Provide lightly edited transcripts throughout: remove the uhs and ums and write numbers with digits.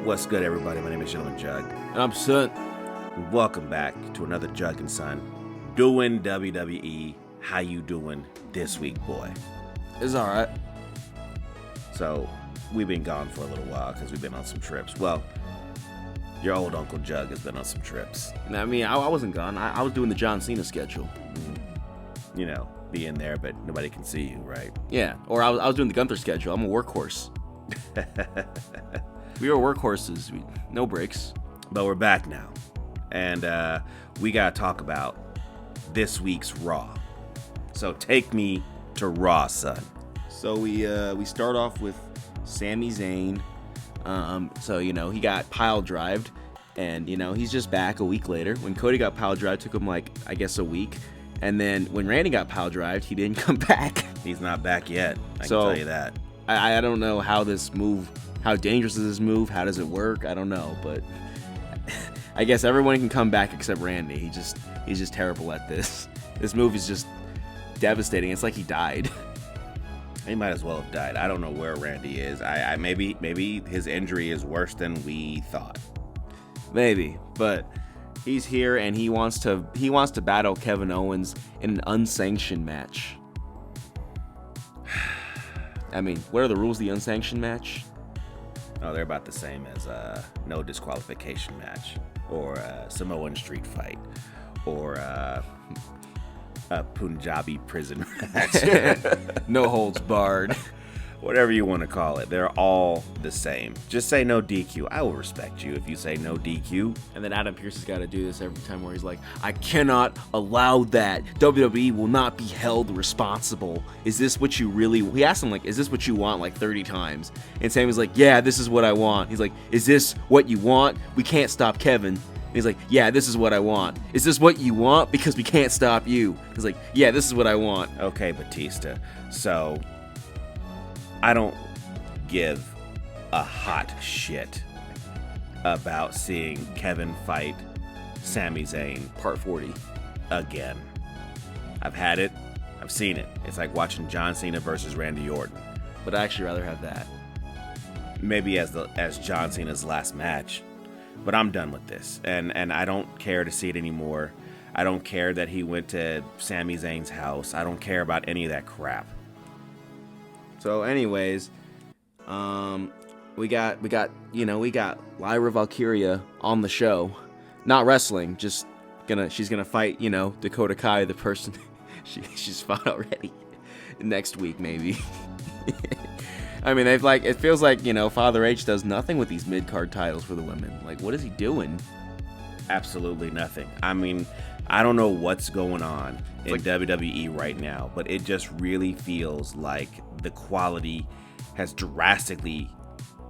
What's good, everybody? My name is Gentleman Jug. And I'm Son. Welcome back to another Jug and Son doing WWE. How you doing this week, boy? It's all right. So, we've been gone for a little while because we've been on some trips. Well, your old Uncle Jug has been on some trips. I mean, I wasn't gone. I was doing the John Cena schedule. You know, being there, but nobody can see you, right? Yeah, or I was doing the Gunther schedule. I'm a workhorse. We are workhorses. No breaks. But we're back now. And we got to talk about this week's Raw. So take me to Raw, son. So we start off with Sami Zayn. So, you know, he got pile drived. And, you know, he's just back a week later. When Cody got pile drived, took him, like, I guess a week. And then when Randy got pile drived, he didn't come back. He's not back yet. I can tell you that. I don't know how dangerous is this move? How does it work? I don't know, but I guess everyone can come back except Randy. He's just terrible at this. This move is just devastating. It's like he died. He might as well have died. I don't know where Randy is. Maybe his injury is worse than we thought. Maybe, but he's here and he wants to battle Kevin Owens in an unsanctioned match. I mean, what are the rules of the unsanctioned match? Oh, they're about the same as no disqualification match, or a Samoan street fight, or a Punjabi prison match. No holds barred. Whatever you want to call it, they're all the same. Just say no DQ. I will respect you if you say no DQ. And then Adam Pearce has got to do this every time where he's like, I cannot allow that. WWE will not be held responsible. Is this what you really... He asked him, like, is this what you want, like, 30 times? And Sammy's like, yeah, this is what I want. He's like, is this what you want? We can't stop Kevin. And he's like, yeah, this is what I want. Is this what you want? Because we can't stop you. He's like, yeah, this is what I want. Okay, Batista. So... I don't give a hot shit about seeing Kevin fight Sami Zayn Part 40 again. I've had it. I've seen it. It's like watching John Cena versus Randy Orton. But I'd actually rather have that. Maybe as John Cena's last match. But I'm done with this. And I don't care to see it anymore. I don't care that he went to Sami Zayn's house. I don't care about any of that crap. So, anyways, we got Lyra Valkyria on the show, not wrestling, she's gonna fight, Dakota Kai, the person she's fought already, next week maybe. I mean, it feels like, Father H does nothing with these mid-card titles for the women. Like, what is he doing? Absolutely nothing. I mean, I don't know what's going on in WWE right now, but it just really feels like the quality has drastically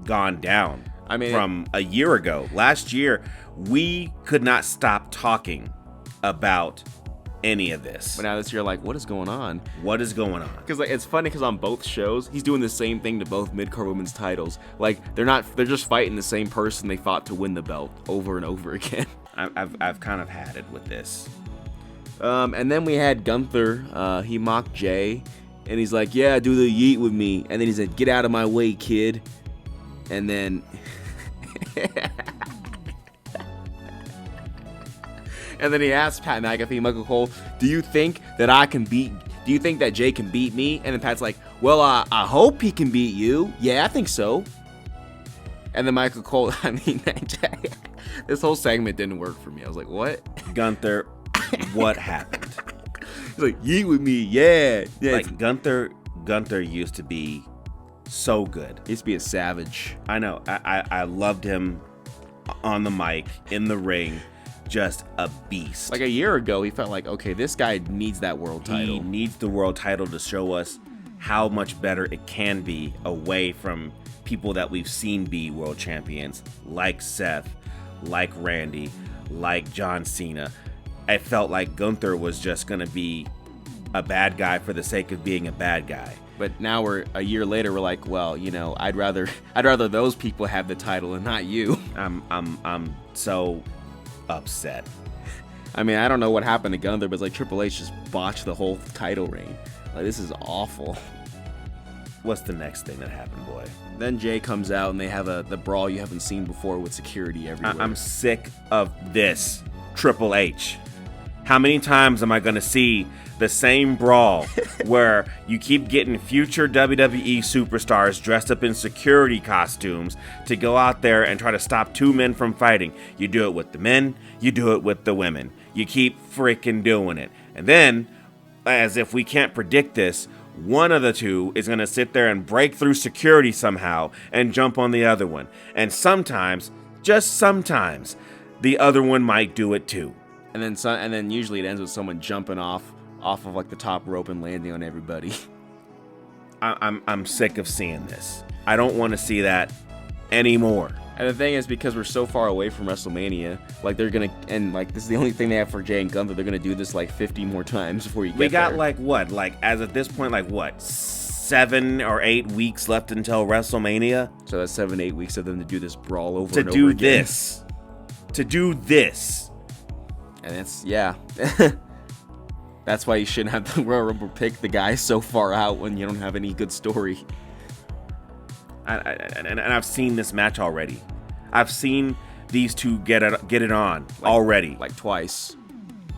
gone down. I mean, from a year ago. Last year, we could not stop talking about any of this. But now this year, like, what is going on? What is going on? Because it's funny because on both shows, he's doing the same thing to both mid-card women's titles. Like, they're just fighting the same person they fought to win the belt over and over again. I've kind of had it with this. And then we had Gunther. He mocked Jay, and he's like, "Yeah, do the yeet with me." And then he said, "Get out of my way, kid." And then, he asked Pat McAfee, Michael Cole, "Do you think that Jay can beat me?" And then Pat's like, "Well, I hope he can beat you. Yeah, I think so." And then Michael Cole, I mean, this whole segment didn't work for me. I was like, what? Gunther, what happened? He's like, yeet with me, yeah. Like, Gunther used to be so good. He used to be a savage. I know. I loved him on the mic, in the ring, just a beast. Like a year ago, he felt like, okay, this guy needs that world title. He needs the world title to show us how much better it can be away from people that we've seen be world champions, like Seth, like Randy, like John Cena. I felt like Gunther was just going to be a bad guy for the sake of being a bad guy. But now we're a year later, we're like, well, I'd rather those people have the title and not you. I'm so upset. I mean, I don't know what happened to Gunther, but it's like Triple H just botched the whole title reign. Like, this is awful. what's the next thing that happened, boy? Then Jay comes out and they have the brawl you haven't seen before with security everywhere. I'm sick of this, Triple H. How many times am I going to see the same brawl where you keep getting future WWE superstars dressed up in security costumes to go out there and try to stop two men from fighting? You do it with the men, you do it with the women. You keep freaking doing it. And then, as if we can't predict this, one of the two is going to sit there and break through security somehow and jump on the other one. And sometimes, just sometimes, the other one might do it too. And then usually it ends with someone jumping off of like the top rope and landing on everybody. I'm sick of seeing this. I don't want to see that anymore. And the thing is, because we're so far away from WrestleMania, like they're gonna, and like this is the only thing they have for Jay and Gunther, they're gonna do this like 50 more times before you get there. We got like what? Like as of this point, like what? 7 or 8 weeks left until WrestleMania. So that's 7-8 weeks of them to do this brawl over to and over do again. this. To do this. And it's, yeah. That's why you shouldn't have the Royal Rumble pick the guy so far out when you don't have any good story. And I've seen this match already. I've seen these two get it on already. Like twice.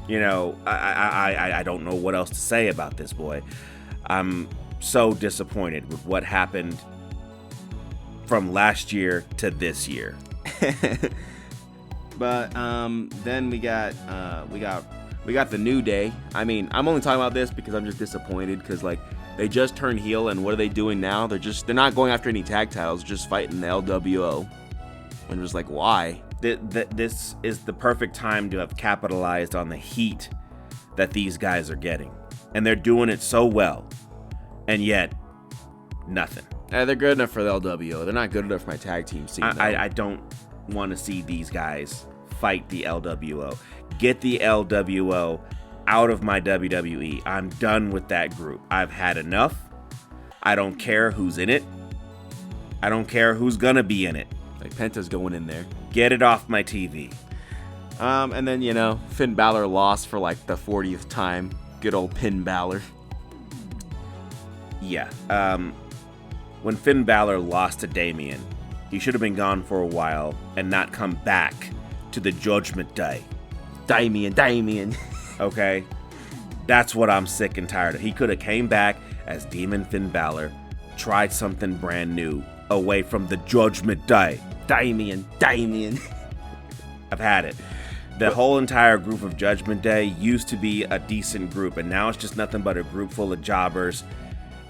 You know, I don't know what else to say about this, boy. I'm so disappointed with what happened from last year to this year. But then we got the New Day. I mean, I'm only talking about this because I'm just disappointed because like they just turned heel, and what are they doing now? They're not going after any tag titles, just fighting the LWO. And just like, why? This is the perfect time to have capitalized on the heat that these guys are getting, and they're doing it so well, and yet nothing. They're good enough for the LWO. They're not good enough for my tag team scene. I don't want to see these guys fight the LWO. Get the LWO out of my WWE. I'm done with that group. I've had enough. I don't care who's in it. I don't care who's gonna be in it. Like Penta's going in there. Get it off my TV. And then, you know, Finn Balor lost for like the 40th time. Good old Finn Balor. Yeah. When Finn Balor lost to Damian, he should have been gone for a while and not come back to the Judgment Day. Damian. Okay? That's what I'm sick and tired of. He could have came back as Demon Finn Balor, tried something brand new away from the Judgment Day. Damian. I've had it. The whole entire group of Judgment Day used to be a decent group, and now it's just nothing but a group full of jobbers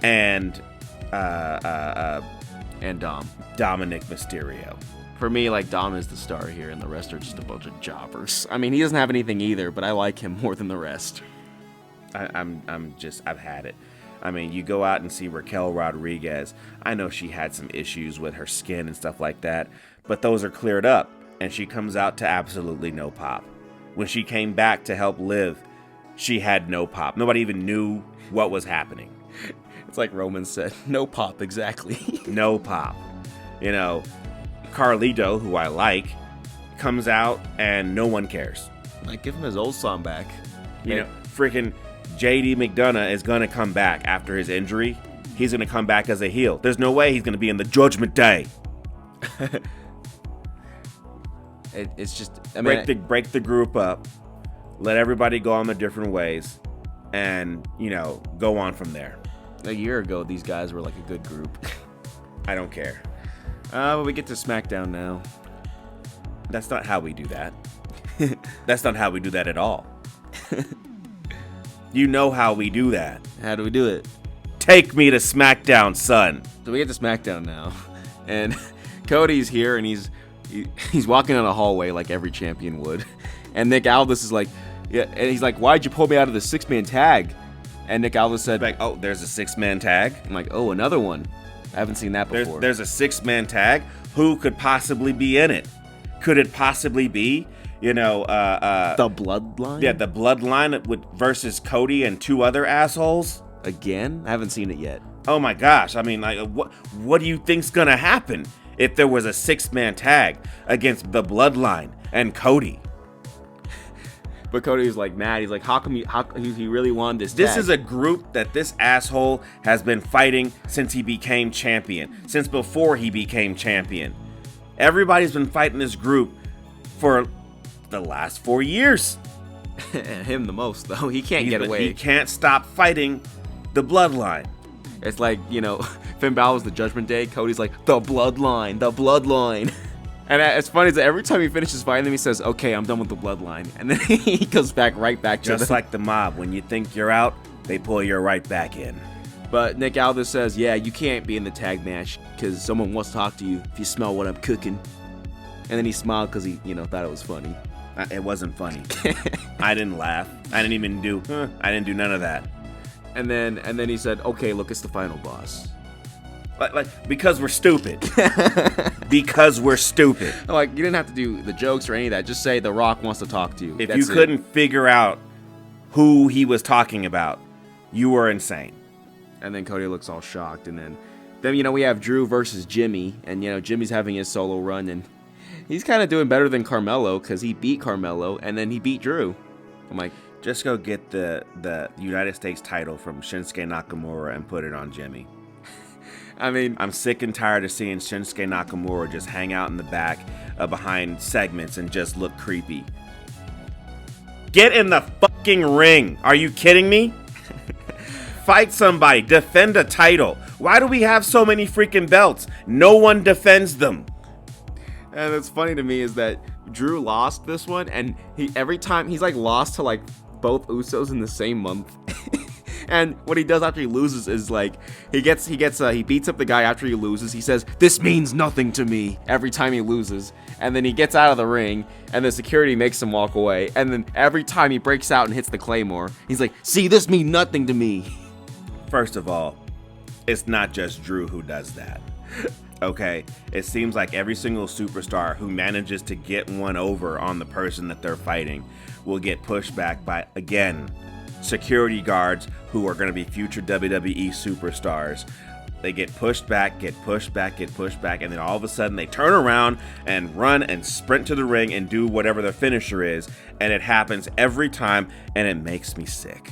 and Dominic Mysterio. For me, like, Dom is the star here, and the rest are just a bunch of jobbers. I mean, he doesn't have anything either, but I like him more than the rest. I've had it. I mean, you go out and see Raquel Rodriguez. I know she had some issues with her skin and stuff like that, but those are cleared up, and she comes out to absolutely no pop. When she came back to help Liv, she had no pop. Nobody even knew what was happening. It's like Roman said, no pop, exactly. No pop. You know, Carlito, who I like, comes out and no one cares. Like, give him his old song back. You know, freaking JD McDonough is going to come back after his injury. He's going to come back as a heel. There's no way he's going to be in the Judgment Day. It's just, I mean, break the group up. Let everybody go on their different ways and, you know, go on from there. A year ago, these guys were like a good group. I don't care. But we get to SmackDown now. That's not how we do that. That's not how we do that at all. You know how we do that. How do we do it? Take me to SmackDown, son. So we get to SmackDown now. And Cody's here, and he's walking down a hallway like every champion would. And Nick Aldis is like, yeah, and he's like, why'd you pull me out of the 6-man tag? And Nick Aldis said, like, oh, there's a 6-man tag? I'm like, oh, another one. I haven't seen that before. There's a 6-man tag? Who could possibly be in it? Could it possibly be, you know, the Bloodline? Yeah, the Bloodline versus Cody and 2 other assholes? Again? I haven't seen it yet. Oh my gosh. I mean, like, what do you think's gonna happen if there was a 6-man tag against the Bloodline and Cody? But Cody was like mad. He's like, how come he really won this This tag? is a group that this asshole has been fighting since he became champion. Since before he became champion. Everybody's been fighting this group for the last 4 years. Him the most, though. He can't get away. He can't stop fighting the bloodline. It's like, Finn Balor's the Judgment Day. Cody's like, the bloodline, the bloodline. And it's funny that every time he finishes fighting them, he says, okay, I'm done with the bloodline. And then he goes right back to Just like the mob. When you think you're out, they pull you right back in. But Nick Aldis says, yeah, you can't be in the tag match because someone wants to talk to you if you smell what I'm cooking. And then he smiled because he, thought it was funny. It wasn't funny. I didn't laugh. I didn't even do, I didn't do none of that. And then he said, okay, look, it's the final boss. Like because we're stupid. Because we're stupid. Like, you didn't have to do the jokes or any of that. Just say The Rock wants to talk to you. If you couldn't figure out who he was talking about, you were insane. And then Cody looks all shocked. And then we have Drew versus Jimmy. And, Jimmy's having his solo run. And he's kind of doing better than Carmelo because he beat Carmelo. And then he beat Drew. I'm like, just go get the United States title from Shinsuke Nakamura and put it on Jimmy. I mean, I'm sick and tired of seeing Shinsuke Nakamura just hang out in the back behind segments and just look creepy. Get in the fucking ring. Are you kidding me? Fight somebody. Defend a title. Why do we have so many freaking belts? No one defends them. And what's funny to me is that Drew lost this one, and every time he's like lost to like both Usos in the same month. And what he does after he loses is like he beats up the guy after he loses. He says, "This means nothing to me," every time he loses. And then he gets out of the ring, and the security makes him walk away. And then every time he breaks out and hits the Claymore, he's like, "See, this means nothing to me." First of all, it's not just Drew who does that. Okay, it seems like every single superstar who manages to get one over on the person that they're fighting will get pushed back by, again, security guards who are going to be future WWE superstars. They get pushed back, and then all of a sudden they turn around and run and sprint to the ring and do whatever their finisher is, and it happens every time, and it makes me sick.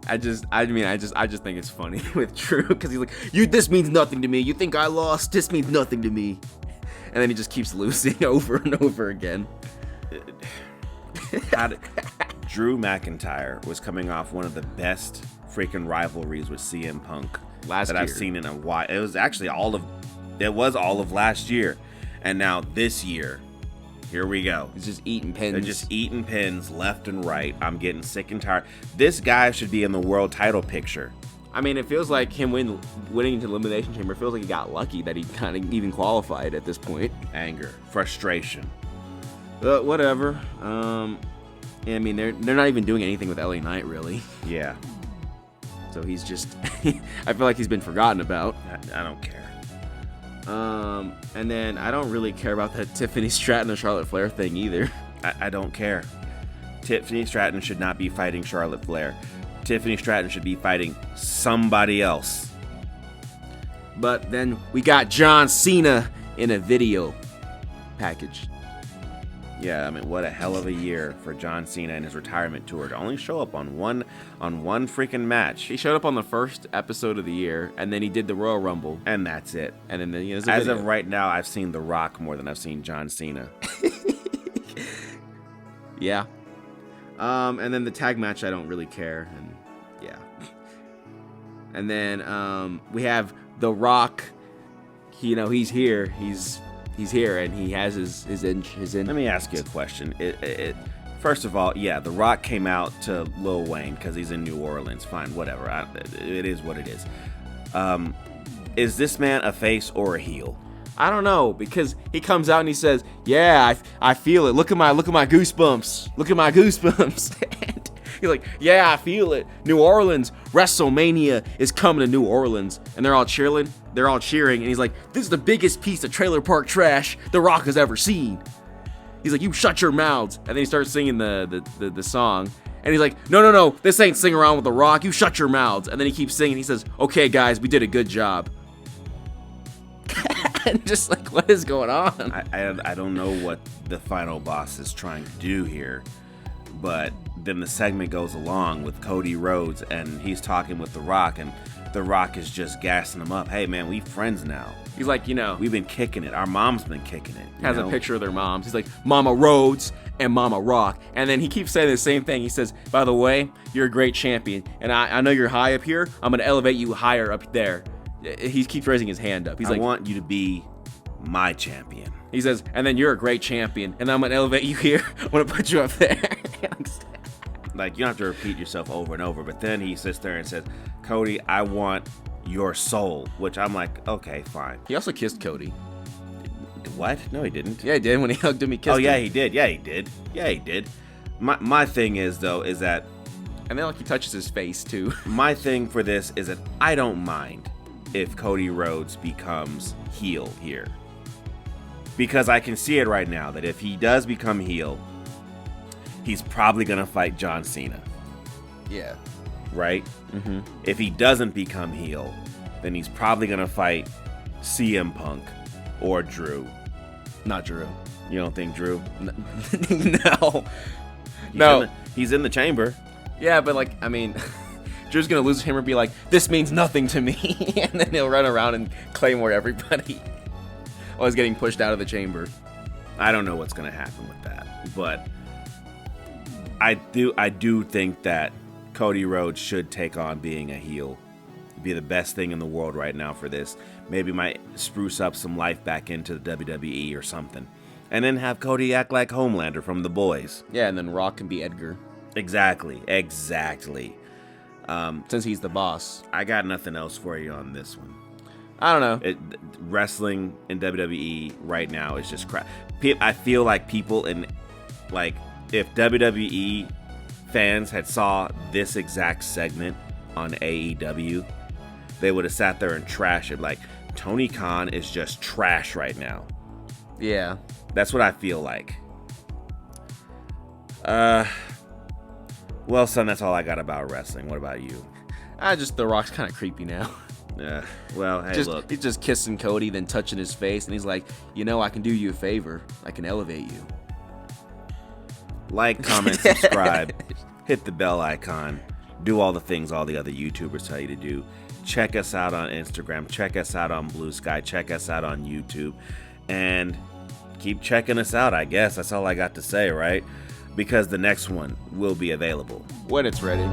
I just think it's funny with Drew because he's like, this means nothing to me. You think I lost? This means nothing to me. And then he just keeps losing over and over again. Drew McIntyre was coming off one of the best freaking rivalries with CM Punk that I've seen in a while. It was actually all of last year, and now this year, here we go. He's just eating pins. They're just eating pins left and right. I'm getting sick and tired. This guy should be in the world title picture. I mean, it feels like him winning into Elimination Chamber. It feels like he got lucky that he kind of even qualified at this point. Anger, frustration. Whatever. I mean, they're not even doing anything with LA Knight, really. Yeah. So he's just... I feel like he's been forgotten about. I don't care. And then I don't really care about that Tiffany Stratton and Charlotte Flair thing either. I don't care. Tiffany Stratton should not be fighting Charlotte Flair. Tiffany Stratton should be fighting somebody else. But then we got John Cena in a video package. Yeah, I mean, what a hell of a year for John Cena and his retirement tour to only show up on one freaking match. He showed up on the first episode of the year, and then he did the Royal Rumble, and that's it. And then as of right now, I've seen The Rock more than I've seen John Cena. Yeah. And then the tag match, I don't really care, and yeah. And then we have The Rock. He's here. He's here, and he has his in. Let me ask you a question. First of all, yeah, The Rock came out to Lil Wayne because he's in New Orleans. Fine, whatever. It is what it is. Is this man a face or a heel? I don't know, because he comes out and he says, "Yeah, I feel it. Look at my goosebumps. Look at my goosebumps." And he's like, "Yeah, I feel it. New Orleans, WrestleMania is coming to New Orleans," and they're all cheering. And he's like, "This is the biggest piece of trailer park trash The Rock has ever seen." He's like, "You shut your mouths," and then he starts singing the song. And he's like, no, this ain't Sing Around with The Rock. You shut your mouths. And then he keeps singing. He says, "Okay, guys, we did a good job." Just like, what is going on? I don't know what the final boss is trying to do here, but then the segment goes along with Cody Rhodes, and he's talking with The Rock, and The Rock is just gassing him up. Hey, man, we friends now. He's like, we've been kicking it. Our mom's been kicking it. Has a picture of their moms. He's like, Mama Rhodes and Mama Rock. And then he keeps saying the same thing. He says, by the way, you're a great champion. And I know you're high up here. I'm going to elevate you higher up there. He keeps raising his hand up. He's like, I want you to be my champion. He says, and then you're a great champion. And I'm going to elevate you here. I'm going to put you up there. Like, you don't have to repeat yourself over and over. But then he sits there and says, Cody, I want your soul. Which I'm like, okay, fine. He also kissed Cody. What? No, he didn't. Yeah, he did. When he hugged him, he kissed him. Yeah, he did. Yeah, he did. Yeah, he did. My thing is, though, is that... And then, like, he touches his face, too. My thing for this is that I don't mind if Cody Rhodes becomes heel here. Because I can see it right now, that if he does become heel, he's probably going to fight John Cena. Yeah. Right? Mm-hmm. If he doesn't become heel, then he's probably going to fight CM Punk or Drew. Not Drew. You don't think Drew? No. He's in the chamber. Yeah, but, like, I mean, Drew's going to lose him or be like, this means nothing to me. And then he'll run around and claymore everybody while he's getting pushed out of the chamber. I don't know what's going to happen with that. But I do think that Cody Rhodes should take on being a heel. Be the best thing in the world right now for this. Maybe might spruce up some life back into the WWE or something. And then have Cody act like Homelander from The Boys. Yeah, and then Rock can be Edgar. Exactly. Since he's the boss. I got nothing else for you on this one. I don't know. Wrestling in WWE right now is just crap. I feel like people in, like, if WWE fans had saw this exact segment on AEW, they would have sat there and trashed it. Like, Tony Khan is just trash right now. Yeah. That's what I feel like. Well, son, that's all I got about wrestling. What about you? The Rock's kind of creepy now. Well, hey, look. He's just kissing Cody, then touching his face, and he's like, I can do you a favor. I can elevate you. Like, comment, subscribe, hit the bell icon, do all the things all the other YouTubers tell you to do. Check us out on Instagram, check us out on BLUESKY, check us out on YouTube, and keep checking us out, I guess. That's all I got to say, right? Because the next one will be available when it's ready.